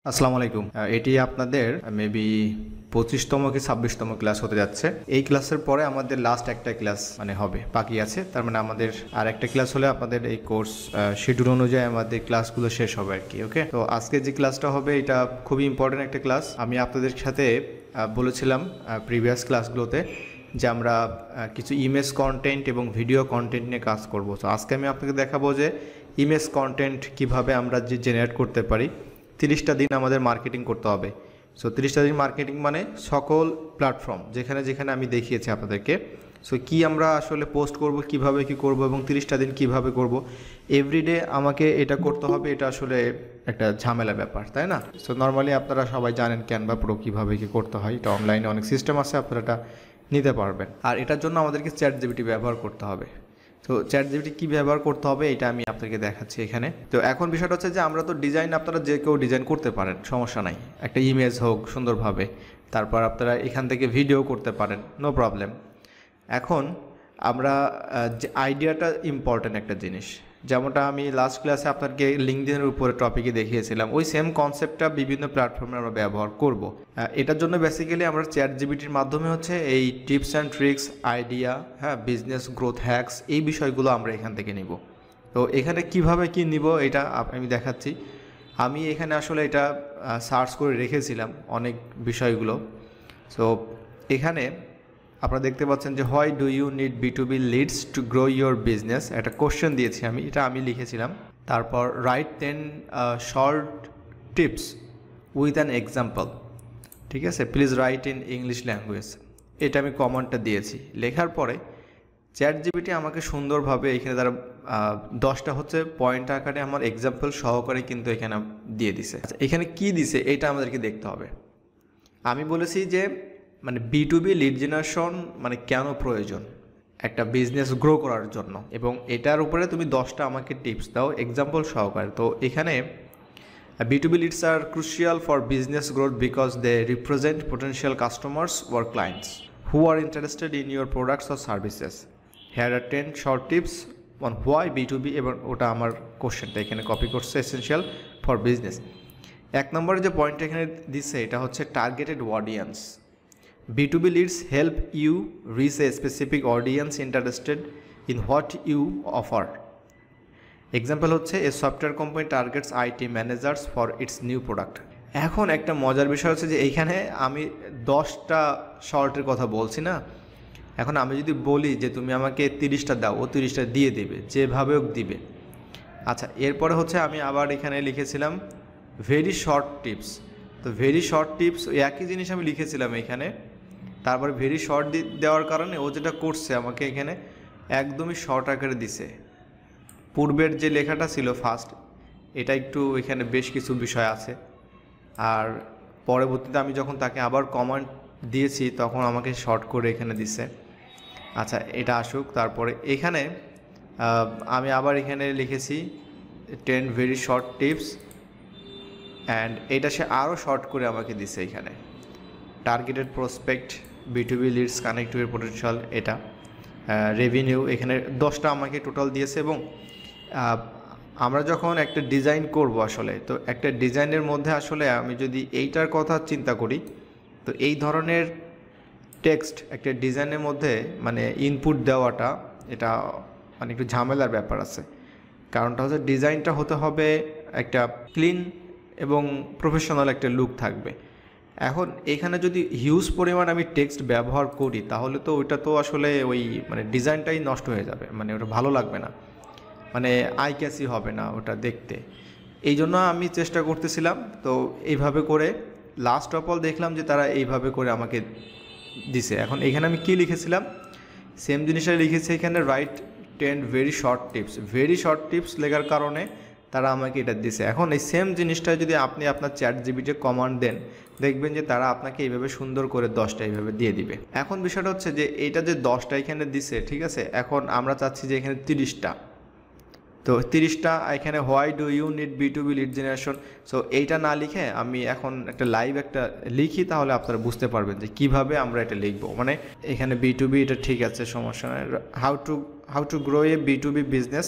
আসসালামু আলাইকুম। এটি আপনাদের মেবি 25তম কি 26তম ক্লাস হতে যাচ্ছে। এই ক্লাসের পরে আমাদের লাস্ট একটা ক্লাস হবে, বাকি আছে। তার মানে আমাদের আর একটা ক্লাস হলে আপনাদের এই কোর্স শিডিউল অনুযায়ী আমাদের ক্লাসগুলো শেষ হবে আর কি। ওকে, তো আজকে যে ক্লাসটা হবে এটা খুবই ইম্পর্টেন্ট একটা ক্লাস। আমি আপনাদের সাথে বলেছিলাম প্রিভিয়াস ক্লাসগুলোতে যে আমরা কিছু ইমেজ কন্টেন্ট এবং ভিডিও কন্টেন্ট নিয়ে কাজ করব। তো আজকে আমি আপনাকে দেখাবো যে ইমেজ কন্টেন্ট কিভাবে আমরা জেনারেট করতে পারি। 30টা দিন আমাদের মার্কেটিং করতে হবে। সো 30টা দিন মার্কেটিং মানে সকল প্ল্যাটফর্ম যেখানে যেখানে আমি দেখিয়েছি আপনাদেরকে। সো কি আমরা আসলে পোস্ট করব, কিভাবে কি করব এবং 30টা দিন কিভাবে করব, এভরিডে আমাকে এটা করতে হবে। এটা আসলে একটা ঝামেলা ব্যাপার, তাই না? সো নর্মালি আপনারা সবাই জানেন ক্যানভা প্রো কীভাবে কি করতে হয়। এটা অনলাইনে অনেক সিস্টেম আছে, আপনারা এটা নিতে পারবেন। আর এটার জন্য আমাদেরকে চ্যাট জিপিটি ব্যবহার করতে হবে। তো চ্যাট জিপিটি কী ব্যবহার করতে হবে এটা আমি আপনাকে দেখাচ্ছি এখানে। তো এখন বিষয়টা হচ্ছে যে আমরা তো ডিজাইন, আপনারা যে কেউ ডিজাইন করতে পারেন, সমস্যা নাই। একটা ইমেজ হোক সুন্দরভাবে, তারপর আপনারা এখান থেকে ভিডিও করতে পারেন, নো প্রবলেম। এখন আমরা যে আইডিয়াটা ইম্পর্ট্যান্ট একটা জিনিস, যেমনটা আমি লাস্ট ক্লাসে আপনাকে লিঙ্কডইনের উপরে টপিকে দেখিয়েছিলাম, ওই সেম কনসেপ্টটা বিভিন্ন প্ল্যাটফর্মে আমরা ব্যবহার করব। এটার জন্য বেসিক্যালি আমরা চ্যাট জিপিটির মাধ্যমে হচ্ছে এই tips and tricks, idea, business growth hacks, এই বিষয়গুলো আমরা এখান থেকে নিব। তো এখানে কিভাবে কি নিব এটা আমি দেখাচ্ছি। আমি এখানে আসলে এটা সার্চ করে রেখেছিলাম অনেক বিষয়গুলো। সো এখানে আপনারা দেখতে পাচ্ছেন যে why do you need B2B leads to grow your business, একটা কোশ্চেন দিয়েছি আমি, এটা আমি লিখেছিলাম। তারপর write 10 short tips with an example, ঠিক আছে, please write in English language, এটা আমি কমেন্টটা দিয়েছি। লেখার পরে চ্যাট জিপিটি আমাকে সুন্দরভাবে এখানে তারা 10টা হচ্ছে পয়েন্ট আকারে আমার এক্সাম্পল সহকারে কিন্তু এখানে দিয়ে দিছে। আচ্ছা, এখানে কি দিছে এটা আমাদেরকে দেখতে হবে। আমি বলেছি যে B2B লিড জেনারেশন কেন প্রয়োজন একটা বিজনেস গ্রো করার জন্য, এবং এটার উপরে তুমি 10টা আমাকে টিপস দাও এক্সাম্পল সহকারে। তো এখানে B2B leads are crucial for business growth because they represent potential customers or clients who are interested in your products or services. Here are 10 short tips on why B2B, এবং ওটা আমার কোশ্চেনটা এখানে copy করছে, essential for business. 1 নম্বরে যে পয়েন্টটা এখানে দিচ্ছে এটা হচ্ছে targeted audience. B2B leads help you reach a specific audience interested in what you offer. Example হচ্ছে a software company targets IT managers for its new product. এখন একটা মজার বিষয় হচ্ছে যে এইখানে আমি 10টা শর্টের কথা বলছি না। এখন আমি যদি বলি যে তুমি আমাকে 30টা দাও, ও 30টা দিয়ে দেবে, যেভাবে হোক দিবে। আচ্ছা, এরপরে হচ্ছে আমি আবার এখানে লিখেছিলাম ভেরি শর্ট টিপস। তো ভেরি শর্ট টিপস একই জিনিস আমি লিখেছিলাম এখানে। তারপরে ভেরি শর্ট দেওয়ার কারণে ও যেটা করছে আমাকে এখানে একদমই শর্ট আকারে দিছে। পূর্বের যে লেখাটা ছিল ফার্স্ট, এটা একটু এখানে বেশ কিছু বিষয় আছে। আর পরবর্তীতে আমি যখন তাকে আবার কমেন্ট দিয়েছি তখন আমাকে শর্ট করে এখানে দিছে। আচ্ছা, এটা আসুক। তারপরে এখানে আমি আবার এখানে লিখেছি 10 ভেরি শর্ট টিপস, অ্যান্ড এটা সে আরও শর্ট করে আমাকে দিছে এখানে। Targeted prospect, B2B leads connect to এর পোটেনশিয়াল, এটা রেভিনিউ, এখানে 10টা আমাকে টোটাল দিয়েছে। এবং আমরা যখন একটা ডিজাইন করব আসলে, তো একটা ডিজাইনের মধ্যে আসলে আমি যদি এইটার কথা চিন্তা করি, তো এই ধরনের টেক্সট একটা ডিজাইনের মধ্যে ইনপুট দেওয়াটা এটা একটু ঝামেলার ব্যাপার আছে। কারণটা হচ্ছে ডিজাইনটা হতে হবে একটা ক্লিন এবং প্রফেশনাল একটা লুক থাকবে। এখন এখানে যদি হিউজ পরিমাণ আমি টেক্সট ব্যবহার করি তাহলে তো ওইটা তো আসলে ওই ডিজাইনটাই নষ্ট হয়ে যাবে, ওটা ভালো লাগবে না, আই ক্যাচি হবে না ওটা দেখতে। এই জন্য আমি চেষ্টা করতেছিলাম। তো এইভাবে করে লাস্ট অফ অল দেখলাম যে তারা এইভাবে করে আমাকে দিছে। এখন এখানে আমি কি লিখেছিলাম, সেম জিনিসটাই লিখেছি এখানে, right 10 very short tips. Very short tips লেখার কারণে তারা আমাকে এটা দিছে। এখন এই সেম জিনিসটা যদি আপনি আপনার চ্যাট জিপিটি কমান্ড দেন, দেখবেন যে তারা আপনাকে এইভাবে সুন্দর করে 10টা এইভাবে দিয়ে দিবে। এখন বিষয়টা হচ্ছে যে এইটা যে 10টা এখানে দিছে, ঠিক আছে, এখন আমরা চাচ্ছি যে এখানে 30টা। তো 30টা এখানে why do you need B2B lead generation. So এইটা না লিখে আমি এখন একটা লাইভ একটা লিখি, তাহলে আপনারা বুঝতে পারবেন যে কিভাবে আমরা এটা লিখবো। এখানে B2B এটা ঠিক আছে, সমস্যা নয়। How to grow A B2B business,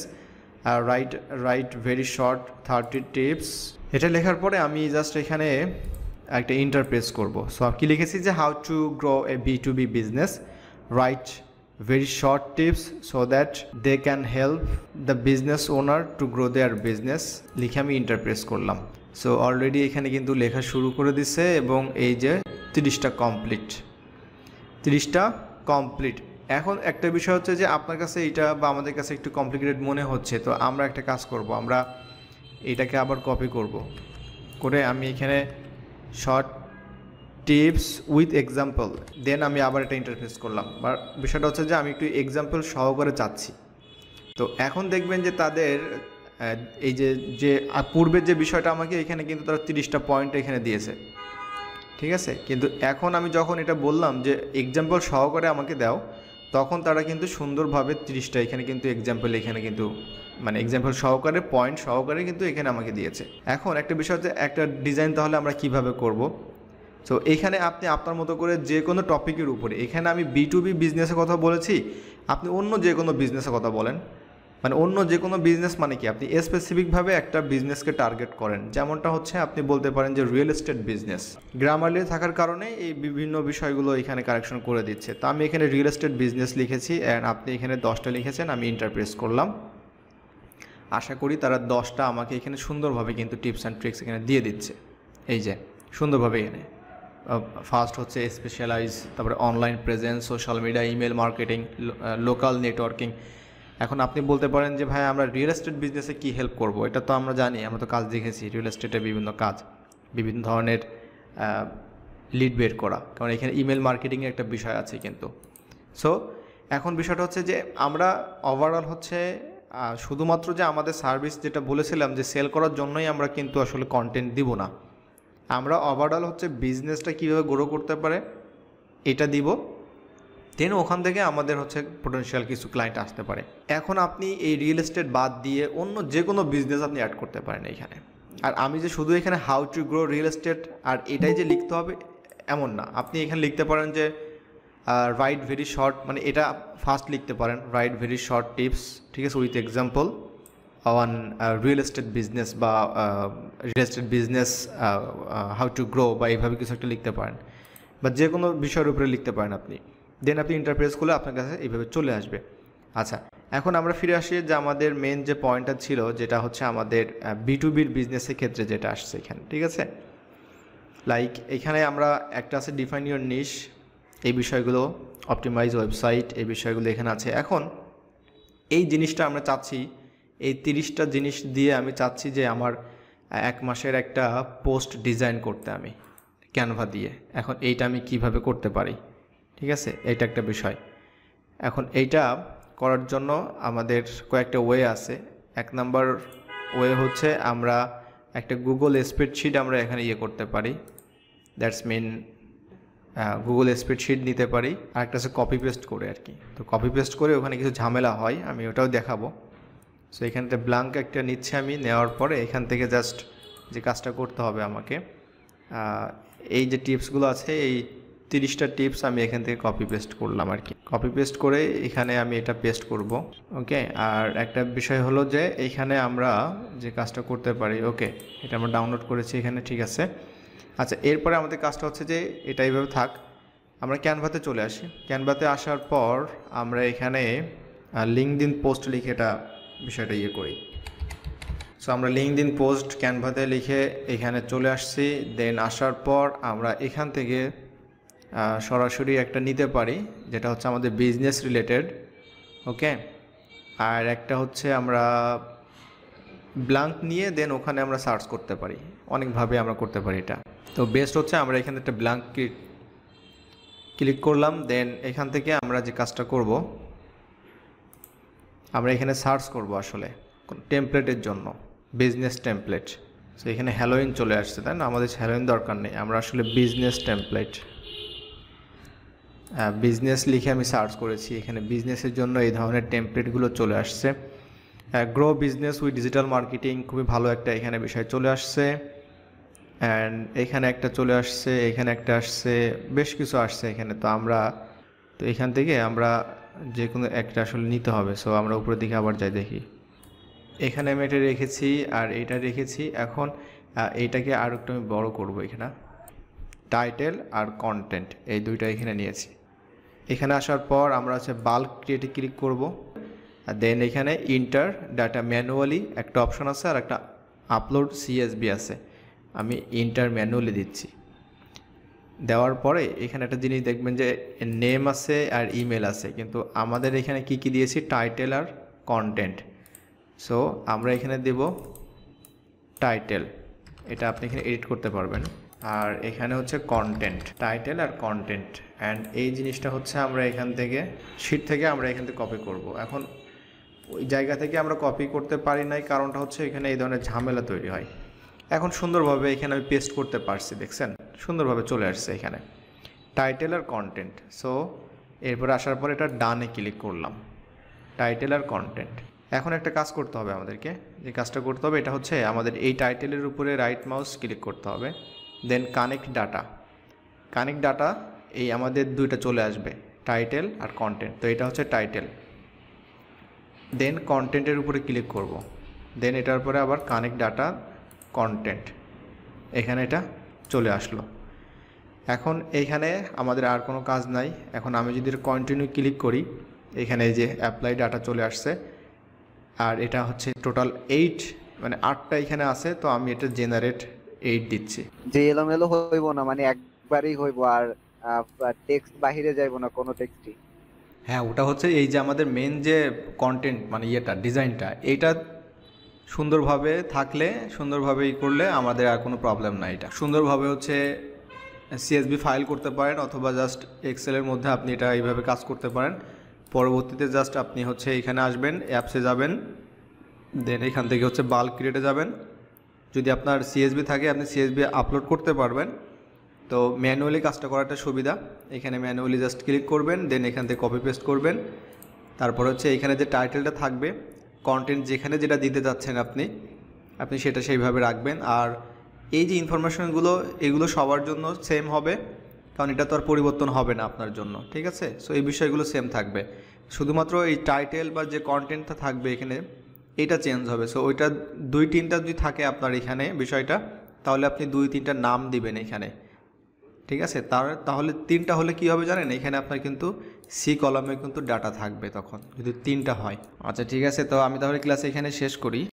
right very short 30 tips এটা লেখার পরে আমি জাস্ট এখানে একটা ইন্টারপ্রেস করব। সো কি লিখেছি যে how to grow A B2B business, right very short tips so that they can help the business owner to grow their business লিখে আমি ইন্টারপ্রেস করলাম। সো অলরেডি এখানে কিন্তু লেখা শুরু করে দিছে এবং এই যে 30টা কমপ্লিট। এখন একটা বিষয় হচ্ছে যে আপনার কাছে এটা বা আমাদের কাছে একটু কমপ্লিকেটেড মনে হচ্ছে, তো আমরা একটা কাজ করব, আমরা এটাকে আবার কপি করে আমি এখানে শর্ট টিপস উইথ এক্সাম্পল দেন আমি আবার এটা ইন্টারফেস করলাম। বা বিষয়টা হচ্ছে যে আমি একটু এক্সাম্পল সহকারে চাচ্ছি। তো এখন দেখবেন যে তাদের এই যে পূর্বের যে বিষয়টা আমাকে এখানে কিন্তু তারা 30টা পয়েন্ট এখানে দিয়েছে, ঠিক আছে। কিন্তু এখন আমি যখন এটা বললাম যে এক্সাম্পল সহকারে আমাকে দাও, তখন তারা কিন্তু সুন্দরভাবে 30টা এখানে কিন্তু এক্সাম্পল এখানে কিন্তু মানে এক্সাম্পল সহকারে পয়েন্ট সহকারে কিন্তু এখানে আমাকে দিয়েছে। এখন একটা বিষয় হচ্ছে একটা ডিজাইন তাহলে আমরা কিভাবে করব। সো এখানে আপনি আপনার মতো করে যে কোনো টপিকের উপরে, এখানে আমি B2B বিজনেসের কথা বলেছি, আপনি অন্য যে কোনো বিজনেসের কথা বলেন, মানে অন্য যে কোনো বিজনেস মানে কি আপনি স্পেসিফিকভাবে একটা বিজনেসকে টার্গেট করেন। যেমনটা হচ্ছে আপনি বলতে পারেন যে রিয়েল এস্টেট বিজনেস, গ্রামারলি থাকার কারণে এই বিভিন্ন বিষয়গুলো এখানে কারেকশন করে দিচ্ছে। তো আমি এখানে রিয়েল এস্টেট বিজনেস লিখেছি অ্যান্ড আপনি এখানে 10টা লিখেছেন, আমি ইন্টারপ্রেস করলাম। আশা করি তারা 10টা আমাকে এখানে সুন্দরভাবে কিন্তু টিপস অ্যান্ড ট্রিক্স এখানে দিয়ে দিচ্ছে। এই যে সুন্দরভাবে এখানে ফার্স্ট হচ্ছে স্পেশালাইজ, তারপরে online presence, social media, email marketing, local networking. এখন আপনি বলতে পারেন যে ভাই আমরা রিয়েল এস্টেট বিজনেসে কী হেল্প করব, এটা তো আমরা জানি, আমরা তো কাজ দেখেছি রিয়েল এস্টেটের বিভিন্ন কাজ, বিভিন্ন ধরনের লিড বের করা, কারণ এখানে ইমেল মার্কেটিংয়ের একটা বিষয় আছে কিন্তু। সো এখন বিষয়টা হচ্ছে যে আমরা ওভারঅল হচ্ছে শুধুমাত্র যে আমাদের সার্ভিস যেটা বলেছিলাম যে সেল করার জন্যই আমরা কিন্তু আসলে কন্টেন্ট দিব না, আমরা ওভারঅল হচ্ছে বিজনেসটা কীভাবে গ্রো করতে পারে এটা দিব, দেন ওখান থেকে আমাদের হচ্ছে পোটেনশিয়াল কিছু ক্লায়েন্ট আসতে পারে। এখন আপনি এই রিয়েল এস্টেট বাদ দিয়ে অন্য যে কোনো বিজনেস আপনি অ্যাড করতে পারেন এখানে। আর আমি যে শুধু এখানে how to grow real estate আর এটাই যে লিখতে হবে এমন না, আপনি এখানে লিখতে পারেন যে রাইট ভেরি শর্ট, মানে এটা ফার্স্ট লিখতে পারেন রাইট ভেরি শর্ট টিপস, ঠিক আছে, with example on real estate business বা real estate business how to grow বা এইভাবে কিছু একটা লিখতে পারেন, বা যে কোনো বিষয়ের উপরে লিখতে পারেন আপনি। দেন আপনি ইন্টারপ্রেস করলে আপনার কাছে এইভাবে চলে আসবে। আচ্ছা, এখন আমরা ফিরে আসি যে আমাদের মেন যে পয়েন্টটা ছিল, যেটা হচ্ছে আমাদের B2Bর বিজনেসের ক্ষেত্রে যেটা আসছে এখানে, ঠিক আছে। লাইক এখানে আমরা একটা আছে ডিফাইন ইউর নিশ, এই বিষয়গুলো, অপটিমাইজ ওয়েবসাইট, এই বিষয়গুলো এখানে আছে। এখন এই জিনিসটা আমরা চাচ্ছি, এই 30টা জিনিস দিয়ে আমি চাচ্ছি যে আমার 1 মাসের একটা পোস্ট ডিজাইন করতে আমি ক্যানভা দিয়ে। এখন এইটা আমি কিভাবে করতে পারি, ঠিক আছে, এইটা একটা বিষয়। এখন এইটা করার জন্য আমাদের কয়েকটা ওয়ে আছে। 1 নাম্বার ওয়ে হচ্ছে আমরা একটা গুগল স্প্রেডশিট আমরা এখানে করতে পারি, দ্যাটস মিন গুগল স্প্রেডশিট নিতে পারি। আর একটা হচ্ছে কপি পেস্ট করে আর কি। তো কপি পেস্ট করে ওখানে কিছু ঝামেলা হয়, আমি ওটাও দেখাবো। সো এখানতে ব্ল্যাঙ্ক একটা নিচ্ছে আমি, নেওয়ার পরে এখান থেকে জাস্ট যে কাজটা করতে হবে আমাকে, এই যে টিপসগুলো আছে এই 30টা টিপস আমি এখান থেকে কপি পেস্ট করলাম আর কি। কপি পেস্ট করে এখানে আমি এটা পেস্ট করব, ওকে। আর একটা বিষয় হলো যে এইখানে আমরা যে কাজটা করতে পারি, ওকে, এটা আমরা ডাউনলোড করেছি এখানে, ঠিক আছে। আচ্ছা, এরপরে আমাদের কাজটা হচ্ছে যে এটা এইভাবে থাক, আমরা ক্যানভাতে চলে আসি। ক্যানভাতে আসার পর আমরা এখানে লিঙ্কডইন পোস্ট লিখে এটা বিষয়টা করি। সো আমরা লিঙ্কডইন পোস্ট ক্যানভাতে লিখে এখানে চলে আসছি। দেন আসার পর আমরা এখান থেকে সরাসরি একটা নিতে পারি যেটা হচ্ছে আমাদের বিজনেস রিলেটেড, ওকে। আর একটা হচ্ছে আমরা ব্ল্যাঙ্ক নিয়ে দেন ওখানে আমরা সার্চ করতে পারি, অনেকভাবে আমরা করতে পারি এটা। তো বেস্ট হচ্ছে আমরা এখানে একটা ব্ল্যাঙ্ক ক্লিক করলাম। দেন এখান থেকে আমরা যে কাজটা করব, আমরা এখানে সার্চ করব আসলে টেমপ্লেটের জন্য, বিজনেস টেমপ্লেট। সো এখানে হ্যালোইন চলে আসছে, তাই না, আমাদের হ্যালোইন দরকার নেই, আমরা আসলে বিজনেস টেমপ্লেট বিজনেস লিখে আমি সার্চ করেছি, এখানে বিজনেসের জন্য এই ধরনের টেমপ্লেটগুলো চলে আসছে। Grow business with digital marketing, খুবই ভালো একটা এখানে বিষয় চলে আসছে। অ্যান্ড এখানে একটা চলে আসছে, এখানে একটা আসছে, বেশ কিছু আসছে এখানে। তো এখান থেকে আমরা যে কোনো একটা আসলে নিতে হবে। সো আমরা উপরের দিকে আবার যাই, দেখি এখানে আমি এটা রেখেছি আর এটা রেখেছি। এখন এইটাকে আর একটু আমি বড় করব। এখানে টাইটেল আর কন্টেন্ট এই দুইটা এখানে নিয়েছি। এখানে আসার পর আমরা হচ্ছে বাল্ক ক্রিয়েটে ক্লিক করব, আর দেন এখানে ইন্টার ডাটা ম্যানুয়ালি একটা অপশন আছে আর একটা আপলোড সিএসবি আছে। আমি ইন্টার ম্যানুয়ালি দিচ্ছি। দেওয়ার পরে এখানে একটা জিনিস দেখবেন যে নেম আছে আর ইমেল আছে, কিন্তু আমাদের এখানে কি কি দিয়েছি টাইটেল আর কন্টেন্ট। সো আমরা এখানে দেব টাইটেল, এটা আপনি এখানে এডিট করতে পারবেন। আর এখানে হচ্ছে কন্টেন্ট, টাইটেল আর কন্টেন্ট। অ্যান্ড এই জিনিসটা হচ্ছে আমরা এখান থেকে শিট থেকে আমরা এখান থেকে কপি করব। এখন ওই জায়গা থেকে আমরা কপি করতে পারি নাই, কারণটা হচ্ছে এখানে এই ধরনের ঝামেলা তৈরি হয়। এখন সুন্দরভাবে এখানে আমি পেস্ট করতে পারছি, দেখছেন সুন্দরভাবে চলে আসছে এখানে টাইটেল আর কন্টেন্ট। সো এরপর আসার পর এটা ডানে ক্লিক করলাম, টাইটেল আর কন্টেন্ট। এখন একটা কাজ করতে হবে আমাদেরকে, যে কাজটা করতে হবে এটা হচ্ছে আমাদের এই টাইটেলের উপরে রাইট মাউস ক্লিক করতে হবে, then connect data. Connect data এই আমাদের দুইটা চলে আসবে, টাইটেল আর কন্টেন্ট। তো এটা হচ্ছে টাইটেল, দেন কন্টেন্টের উপরে ক্লিক করব, দেন এটার পরে আবার কানেক্ট ডাটা কন্টেন্ট, এখানে এটা চলে আসলো। এখন এইখানে আমাদের আর কোনো কাজ নাই। এখন আমি যদি কন্টিনিউ ক্লিক করি, এখানে এই যে অ্যাপ্লাই ডাটা চলে আসছে, আর এটা হচ্ছে টোটাল 8 মানে 8টা এখানে আছে। তো আমি এটা জেনারেট 8 দিচ্ছি। যে এলোমেলো হইব না, মানে একবারই হইব, আর টেক্সট বাহিরে যাইব না কোনো টেক্সটই। হ্যাঁ, ওটা হচ্ছে এই যে আমাদের মেন যে কন্টেন্ট মানে ইয়েটা ডিজাইনটা, এইটা সুন্দরভাবে থাকলে সুন্দরভাবে করলে আমাদের আর কোনো প্রবলেম নাই। এটা সুন্দরভাবে হচ্ছে সিএসবি ফাইল করতে পারেন, অথবা জাস্ট এক্সেলের মধ্যে আপনি এটা এইভাবে কাজ করতে পারেন। পরবর্তীতে জাস্ট আপনি হচ্ছে এখানে আসবেন, অ্যাপসে যাবেন, দেন এখান থেকে হচ্ছে বাল্ক ক্রিয়েটে যাবেন। যদি আপনার সিএসবি থাকে আপনি সিএসবি আপলোড করতে পারবেন। তো ম্যানুয়ালি কাজটা করাটা সুবিধা। এখানে ম্যানুয়ালি জাস্ট ক্লিক করবেন, দেন এখান থেকে কপি পেস্ট করবেন। তারপর হচ্ছে এখানে যে টাইটেলটা থাকবে, কন্টেন্ট যেখানে যেটা দিতে যাচ্ছেন আপনি সেটা সেইভাবে রাখবেন। আর এই যে ইনফরমেশনগুলো এগুলো সবার জন্য সেম হবে, কারণ এটা তো আর পরিবর্তন হবে না আপনার জন্য, ঠিক আছে। সো এই বিষয়গুলো সেম থাকবে, শুধুমাত্র এই টাইটেল বা যে কন্টেন্টটা থাকবে এখানে এটা চেঞ্জ হবে। সো ওইটা 2-3টা যদি থাকে আপনার এখানে বিষয়টা, তাহলে আপনি 2-3টা নাম দিবেন এখানে, ঠিক আছে। তাহলে 3টা হলে কি হবে জানেন, এখানে আপনার কিন্তু সি কলামে কিন্তু ডাটা থাকবে তখন, যদি 3টা হয়। আচ্ছা ঠিক আছে, তো আমি তাহলে ক্লাস এখানে শেষ করি।